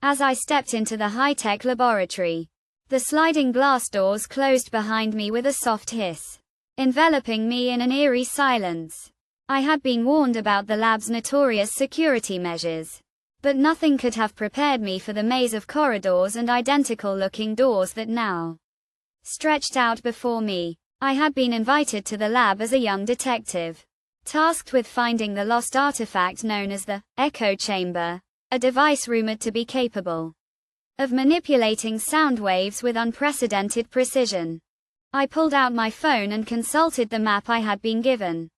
as I stepped into the high-tech laboratory. The sliding glass doors closed behind me with a soft hiss, enveloping me in an eerie silence. I had been warned about the lab's notorious security measures, but nothing could have prepared me for the maze of corridors and identical-looking doors that now stretched out before me. I had been invited to the lab as a young detective, tasked with finding the lost artifact known as the echo chamber, a device rumored to be capable of manipulating sound waves with unprecedented precision. I pulled out my phone and consulted the map I had been given.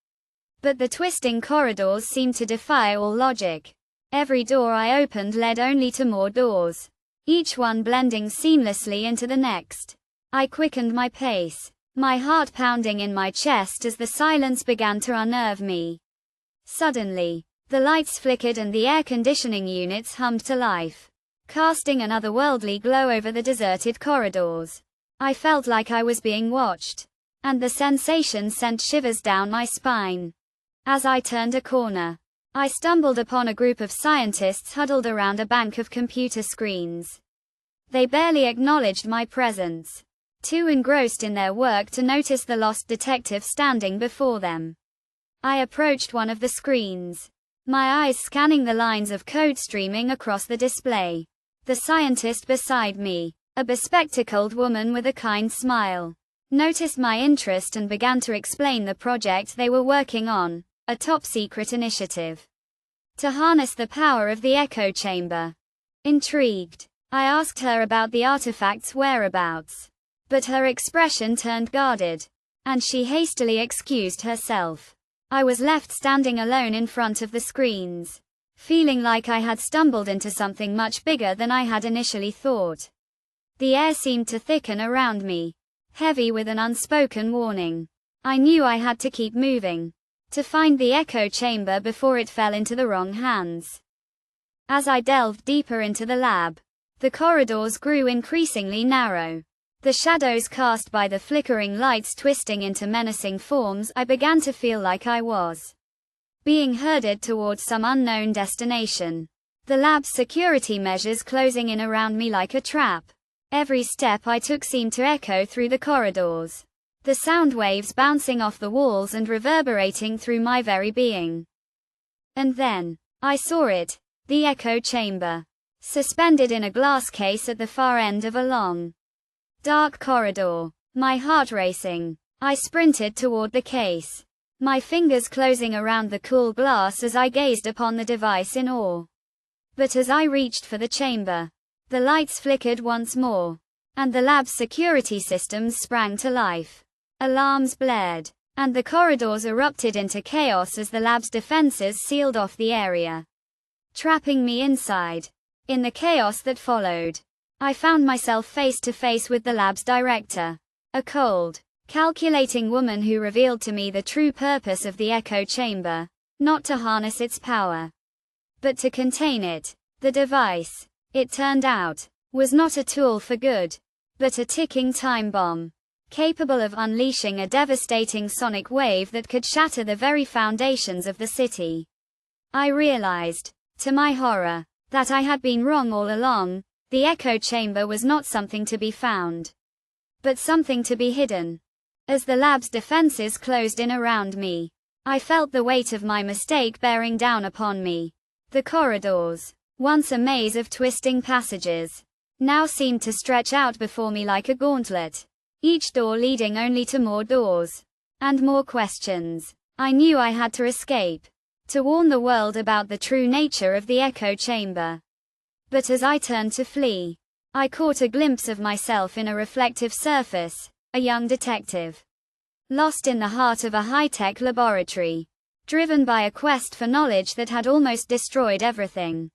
But the twisting corridors seemed to defy all logic. Every door I opened led only to more doors, each one blending seamlessly into the next. I quickened my pace, my heart pounding in my chest as the silence began to unnerve me. Suddenly, the lights flickered and the air conditioning units hummed to life, casting an otherworldly glow over the deserted corridors. I felt like I was being watched, and the sensation sent shivers down my spine. As I turned a corner, I stumbled upon a group of scientists huddled around a bank of computer screens. They barely acknowledged my presence, too engrossed in their work to notice the lost detective standing before them. I approached one of the screens, my eyes scanning the lines of code streaming across the display. The scientist beside me, a bespectacled woman with a kind smile, noticed my interest and began to explain the project they were working on, a top-secret initiative to harness the power of the echo chamber. Intrigued, I asked her about the artifact's whereabouts, but her expression turned guarded, and she hastily excused herself. I was left standing alone in front of the screens, feeling like I had stumbled into something much bigger than I had initially thought. The air seemed to thicken around me, heavy with an unspoken warning. I knew I had to keep moving, to find the echo chamber before it fell into the wrong hands. As I delved deeper into the lab, the corridors grew increasingly narrow. The shadows cast by the flickering lights twisting into menacing forms, I began to feel like I was being herded towards some unknown destination. The lab's security measures closing in around me like a trap. Every step I took seemed to echo through the corridors, the sound waves bouncing off the walls and reverberating through my very being. And then, I saw it, the echo chamber, suspended in a glass case at the far end of a long, dark corridor. My heart racing, I sprinted toward the case, my fingers closing around the cool glass as I gazed upon the device in awe. But as I reached for the chamber, the lights flickered once more, and the lab's security systems sprang to life. Alarms blared, and the corridors erupted into chaos as the lab's defenses sealed off the area, trapping me inside. In the chaos that followed, I found myself face to face with the lab's director, a cold, calculating woman who revealed to me the true purpose of the echo chamber, not to harness its power, but to contain it. The device, it turned out, was not a tool for good, but a ticking time bomb, capable of unleashing a devastating sonic wave that could shatter the very foundations of the city. I realized, to my horror, that I had been wrong all along. The echo chamber was not something to be found, but something to be hidden. As the lab's defenses closed in around me, I felt the weight of my mistake bearing down upon me. The corridors, once a maze of twisting passages, now seemed to stretch out before me like a gauntlet, each door leading only to more doors, and more questions. I knew I had to escape, to warn the world about the true nature of the echo chamber. But as I turned to flee, I caught a glimpse of myself in a reflective surface, a young detective, lost in the heart of a high-tech laboratory, driven by a quest for knowledge that had almost destroyed everything.